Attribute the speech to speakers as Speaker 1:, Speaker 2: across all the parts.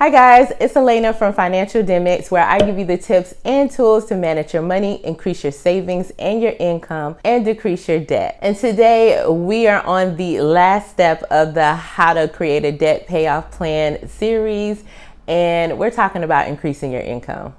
Speaker 1: Hi guys, it's Elena from Financialdemics, where I give you the tips and tools to manage your money, increase your savings and your income, and decrease your debt. And today we are on the last step of the How to Create a Debt Payoff Plan series, and we're talking about increasing your income.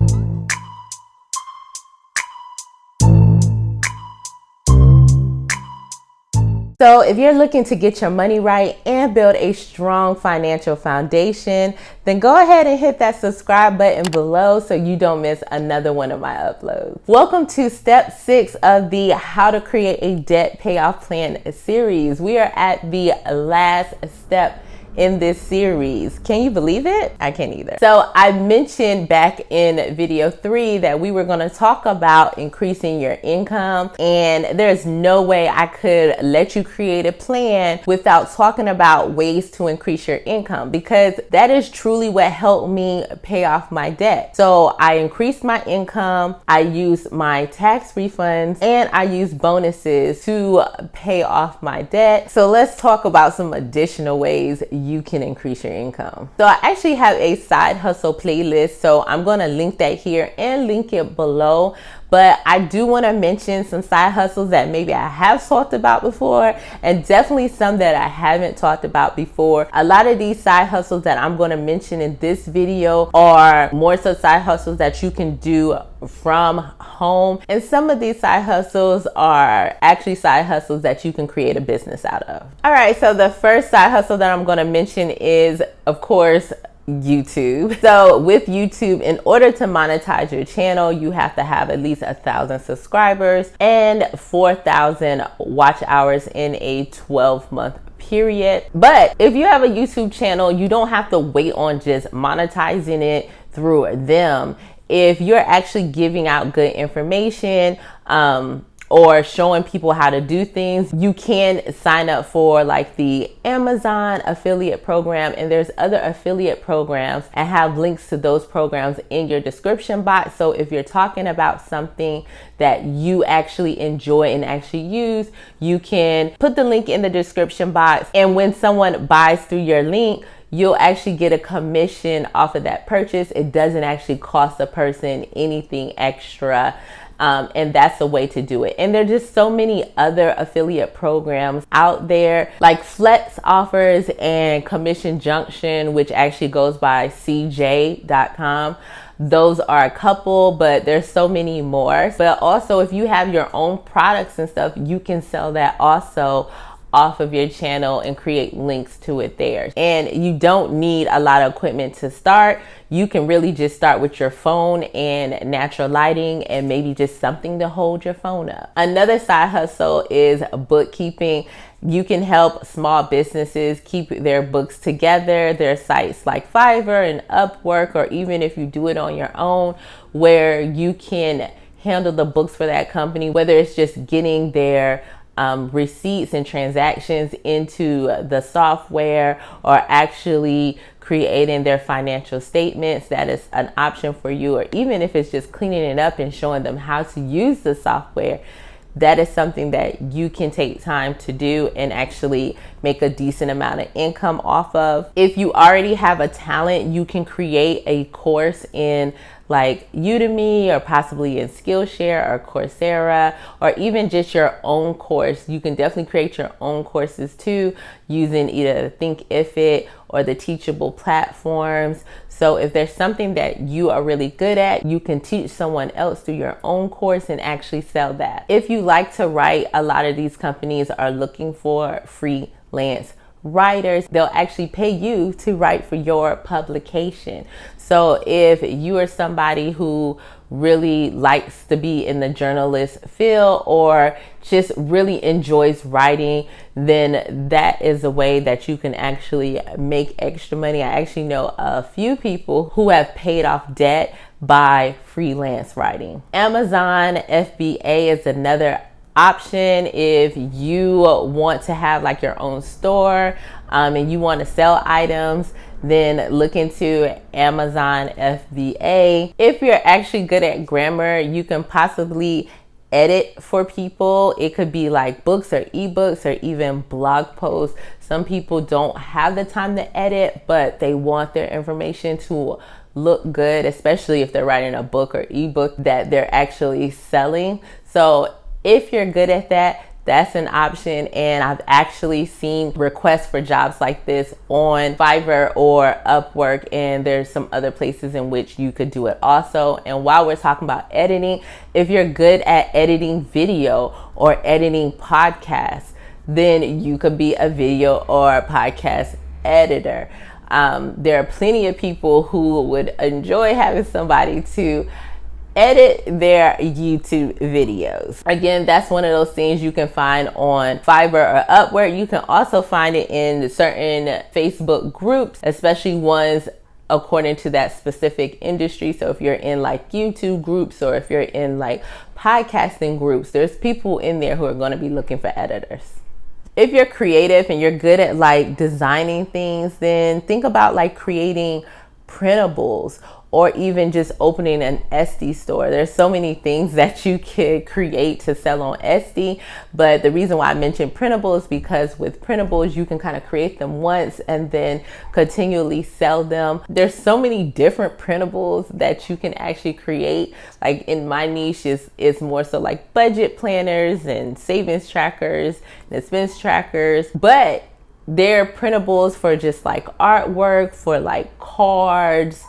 Speaker 1: So if you're looking to get your money right and build a strong financial foundation, then go ahead and hit that subscribe button below so you don't miss another one of my uploads. Welcome to step 6 of the How to Create a Debt Payoff Plan series. We are at the last step in this series. Can you believe it? I can't either. So I mentioned back in video 3 that we were going to talk about increasing your income, and there's no way I could let you create a plan without talking about ways to increase your income, because that is truly what helped me pay off my debt. So I increased my income, I used my tax refunds, and I used bonuses to pay off my debt. So let's talk about some additional ways you can increase your income. So I actually have a side hustle playlist, so I'm going to link that here and link it below. But I do want to mention some side hustles that maybe I have talked about before, and definitely some that I haven't talked about before. A lot of these side hustles that I'm going to mention in this video are more so side hustles that you can do from home. And some of these side hustles are actually side hustles that you can create a business out of. All right, so the first side hustle that I'm going to mention is, of course, YouTube. So with YouTube, in order to monetize your channel, you have to have at least 1,000 subscribers and 4,000 watch hours in a 12-month period. But if you have a YouTube channel, you don't have to wait on just monetizing it through them. If you're actually giving out good information, or showing people how to do things, you can sign up for like the Amazon affiliate program, and there's other affiliate programs. I have links to those programs in your description box. So if you're talking about something that you actually enjoy and actually use, you can put the link in the description box, and when someone buys through your link, you'll actually get a commission off of that purchase. It doesn't actually cost the person anything extra. And that's the way to do it. And there's just so many other affiliate programs out there, like Flex Offers and Commission Junction, which actually goes by CJ.com. Those are a couple, but there's so many more. But also, if you have your own products and stuff, you can sell that also off of your channel and create links to it there. And you don't need a lot of equipment to start. You can really just start with your phone and natural lighting and maybe just something to hold your phone up. Another side hustle is bookkeeping. You can help small businesses keep their books together. There are sites like Fiverr and Upwork, or even if you do it on your own, where you can handle the books for that company, whether it's just getting their receipts and transactions into the software, or actually creating their financial statements. That is an option for you. Or even if it's just cleaning it up and showing them how to use the software, that is something that you can take time to do and actually make a decent amount of income off of. If you already have a talent, you can create a course in like Udemy, or possibly in Skillshare or Coursera, or even just your own course. You can definitely create your own courses too, using either Thinkific or the Teachable platforms. So if there's something that you are really good at, you can teach someone else through your own course and actually sell that. If you like to write, a lot of these companies are looking for freelance writers. They'll actually pay you to write for your publication. So if you are somebody who really likes to be in the journalist field, or just really enjoys writing, then that is a way that you can actually make extra money. I actually know a few people who have paid off debt by freelance writing. Amazon FBA is another option if you want to have like your own store and you want to sell items. Then look into Amazon FBA. If you're actually good at grammar, you can possibly edit for people. It could be like books or ebooks or even blog posts. Some people don't have the time to edit, but they want their information to look good, especially if they're writing a book or ebook that they're actually selling. So if you're good at that, that's an option. And I've actually seen requests for jobs like this on Fiverr or Upwork, and there's some other places in which you could do it also. And while we're talking about editing, if you're good at editing video or editing podcasts, then you could be a video or podcast editor. There are plenty of people who would enjoy having somebody to edit their YouTube videos. Again, that's one of those things you can find on Fiverr or Upwork. You can also find it in certain Facebook groups, especially ones according to that specific industry. So if you're in like YouTube groups or if you're in like podcasting groups, there's people in there who are going to be looking for editors. If you're creative and you're good at like designing things, then think about like creating printables or even just opening an Etsy store. There's so many things that you could create to sell on Etsy. But the reason why I mentioned printables is because with printables, you can kind of create them once and then continually sell them. There's so many different printables that you can actually create. Like in my niche is more so like budget planners and savings trackers and expense trackers. But they're printables for just like artwork, for like cards,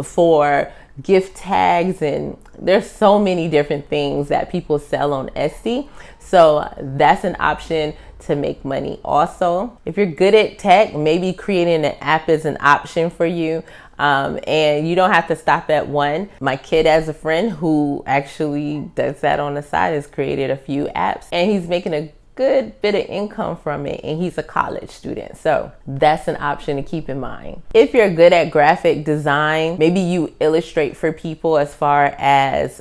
Speaker 1: for gift tags, and there's so many different things that people sell on Etsy. So that's an option to make money also. If you're good at tech, maybe creating an app is an option for you. And you don't have to stop at one. My kid has a friend who actually does that on the side, has created a few apps, and he's making a good bit of income from it, and he's a college student. So that's an option to keep in mind. If you're good at graphic design, maybe you illustrate for people as far as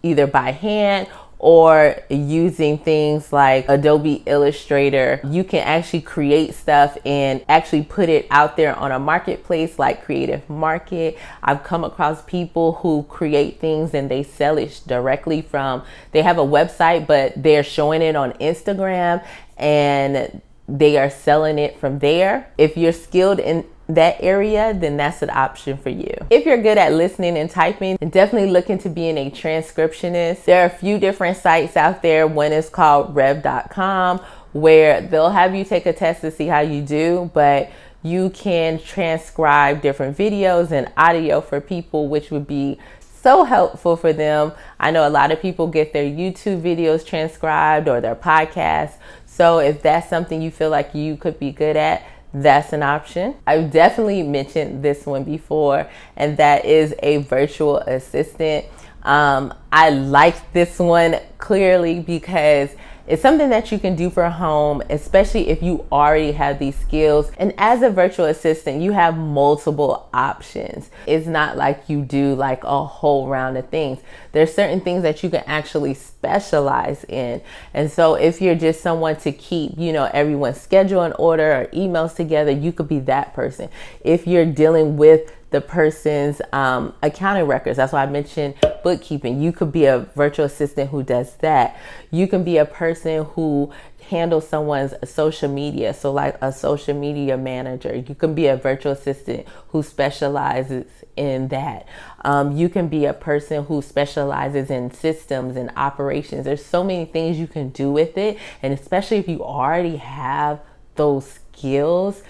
Speaker 1: either by hand or using things like Adobe Illustrator. You can actually create stuff and actually put it out there on a marketplace like Creative Market. I've come across people who create things and they sell it directly from, they have a website, but they're showing it on Instagram and they are selling it from there. If you're skilled in that area, then that's an option for you. If you're good at listening and typing, then definitely look into being a transcriptionist. There are a few different sites out there. One is called rev.com, where they'll have you take a test to see how you do, but you can transcribe different videos and audio for people, which would be so helpful for them. I know a lot of people get their YouTube videos transcribed or their podcasts. So if that's something you feel like you could be good at, that's an option. I've definitely mentioned this one before, and that is a virtual assistant. I like this one clearly because it's something that you can do for home, especially if you already have these skills. And as a virtual assistant, you have multiple options. It's not like you do like a whole round of things. There's certain things that you can actually specialize in. And so if you're just someone to keep, everyone's schedule in order or emails together, you could be that person. If you're dealing with the person's accounting records, that's why I mentioned bookkeeping. You could be a virtual assistant who does that. You can be a person who handles someone's social media, so like a social media manager. You can be a virtual assistant who specializes in that. You can be a person who specializes in systems and operations. There's so many things you can do with it, and especially if you already have those skills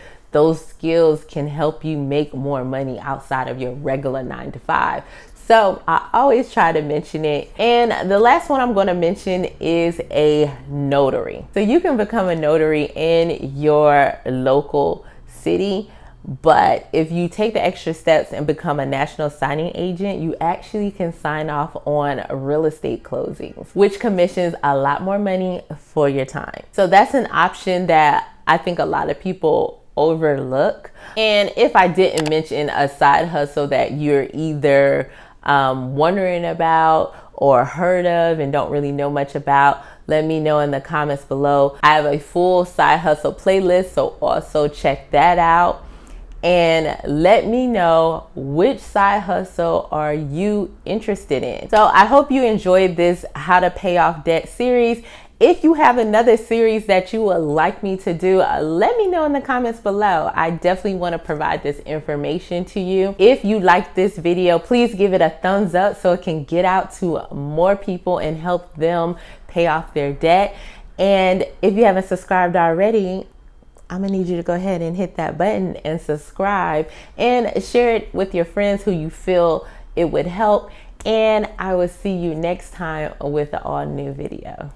Speaker 1: can help you make more money outside of your regular 9-to-5. So I always try to mention it. And the last one I'm going to mention is a notary. So you can become a notary in your local city, but if you take the extra steps and become a national signing agent, you actually can sign off on real estate closings, which commissions a lot more money for your time. So that's an option that I think a lot of people overlook. And if I didn't mention a side hustle that you're either wondering about or heard of and don't really know much about, let me know in the comments below. I have a full side hustle playlist, so also check that out. and let me know which side hustle are you interested in. So I hope you enjoyed this How to Pay Off Debt series. If you have another series that you would like me to do, let me know in the comments below. I definitely want to provide this information to you. If you like this video, please give it a thumbs up so it can get out to more people and help them pay off their debt. And if you haven't subscribed already, I'm gonna need you to go ahead and hit that button and subscribe and share it with your friends who you feel it would help. And I will see you next time with an all new video.